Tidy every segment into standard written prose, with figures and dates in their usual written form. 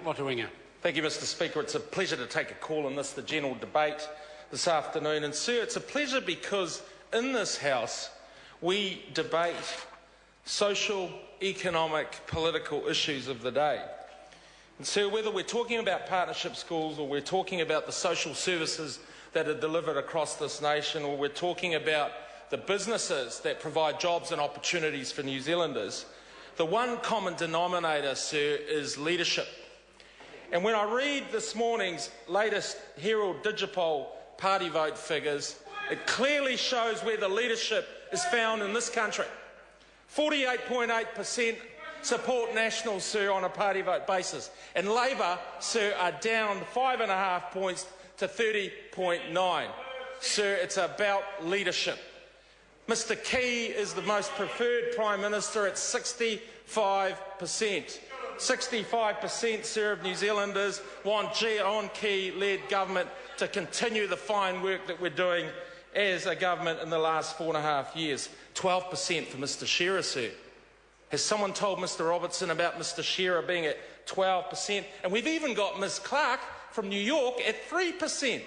Lotu-Iiga. Thank you, Mr Speaker. It's a pleasure to take a call on this, the general debate this afternoon. And, sir, it's a pleasure because in this House we debate social, economic, political issues of the day. And, sir, whether we're talking about partnership schools or we're talking about the social services that are delivered across this nation or we're talking about the businesses that provide jobs and opportunities for New Zealanders, the one common denominator, sir, is leadership. And when I read this morning's latest Herald Digipol party vote figures, it clearly shows where the leadership is found in this country. 48.8% support National, sir, on a party vote basis. And Labor, sir, are down 5.5 points to 30.9. Sir, it's about leadership. Mr Key is the most preferred Prime Minister at 65%. 65%, sir, of New Zealanders want John Key-led government to continue the fine work that we're doing as a government in the last 4.5 years. 12% for Mr Shearer, sir. Has someone told Mr Robertson about Mr Shearer being at 12%? And we've even got Ms Clark from New York at 3%.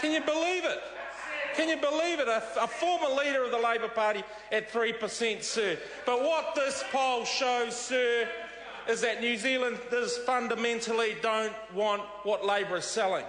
Can you believe it? Can you believe it? A former leader of the Labor Party at 3%, sir. But what this poll shows, sir, is that New Zealanders fundamentally don't want what Labor is selling.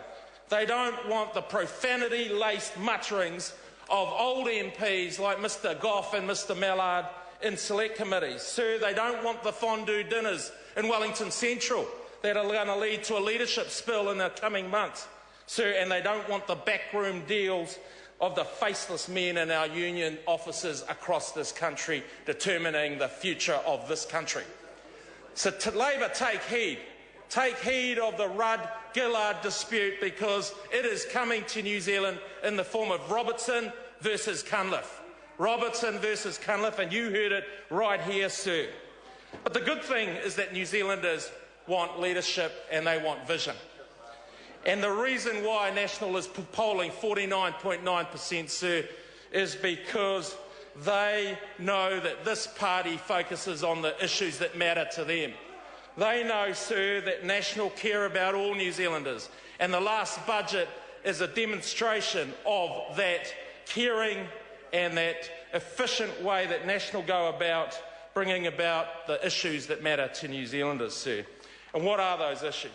They don't want the profanity-laced mutterings of old MPs like Mr Goff and Mr Mallard in select committees. Sir, they don't want the fondue dinners in Wellington Central that are going to lead to a leadership spill in the coming months. Sir, and they don't want the backroom deals of the faceless men in our union offices across this country determining the future of this country. So to Labor, take heed. Take heed of the Rudd-Gillard dispute because it is coming to New Zealand in the form of Robertson versus Cunliffe. Robertson versus Cunliffe, and you heard it right here, sir. But the good thing is that New Zealanders want leadership and they want vision. And the reason why National is polling 49.9%, sir, is because they know that this party focuses on the issues that matter to them. They know, sir, that National care about all New Zealanders, and the last budget is a demonstration of that caring and that efficient way that National go about bringing about the issues that matter to New Zealanders, sir. And what are those issues?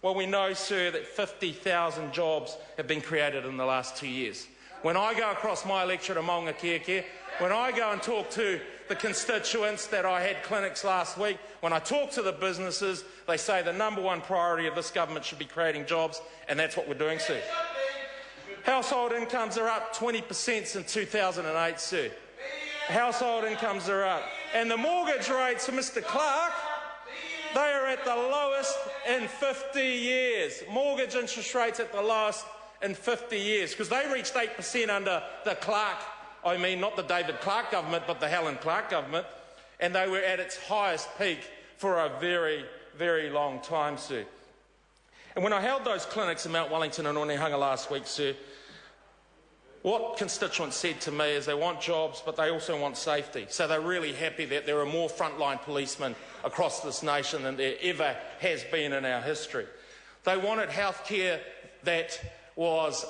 Well, we know, sir, that 50,000 jobs have been created in the last 2 years. When I go across my electorate of Maunga Keke, when I go and talk to the constituents that I had clinics last week, when I talk to the businesses, they say the #1 priority of this government should be creating jobs, and that's what we're doing, sir. Household incomes are up 20% since 2008, sir. Household incomes are up. And the mortgage rates for Mr Clark, they are at the lowest in 50 years. Mortgage interest rates at the lowest in 50 years, because they reached 8% under the Clark, I mean not the David Clark government, but the Helen Clark government, and they were at its highest peak for a very, very long time, sir. And when I held those clinics in Mount Wellington and Onehunga last week, sir, what constituents said to me is they want jobs, but they also want safety. So they're really happy that there are more frontline policemen across this nation than there ever has been in our history. They wanted healthcare that was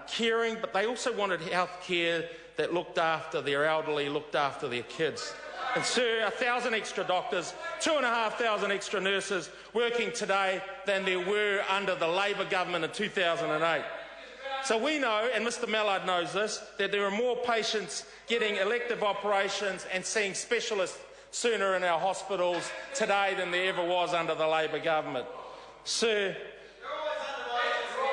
caring, but they also wanted healthcare that looked after their elderly, looked after their kids. And sir, 1,000 extra doctors, 2,500 extra nurses working today than there were under the Labor government in 2008. So we know, and Mr Mallard knows this, that there are more patients getting elective operations and seeing specialists sooner in our hospitals today than there ever was under the Labor government. Sir,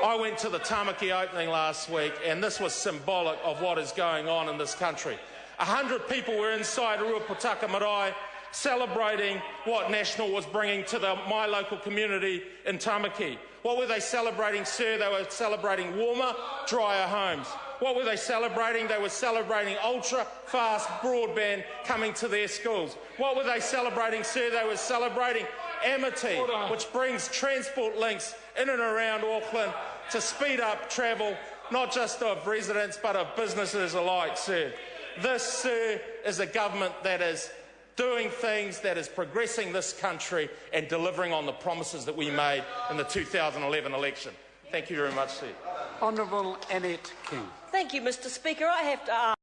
I went to the Tamaki opening last week, and this was symbolic of what is going on in this country. 100 people were inside Ruaputaka Marae celebrating what National was bringing to my local community in Tamaki. What were they celebrating, sir? They were celebrating warmer, drier homes. What were they celebrating? They were celebrating ultra-fast broadband coming to their schools. What were they celebrating, sir? They were celebrating Amity, which brings transport links in and around Auckland to speed up travel, not just of residents but of businesses alike, sir. This, sir, is a government that is doing things that is progressing this country and delivering on the promises that we made in the 2011 election. Thank you very much, Sir. Honourable Annette King. Thank you, Mr. Speaker. I have to ask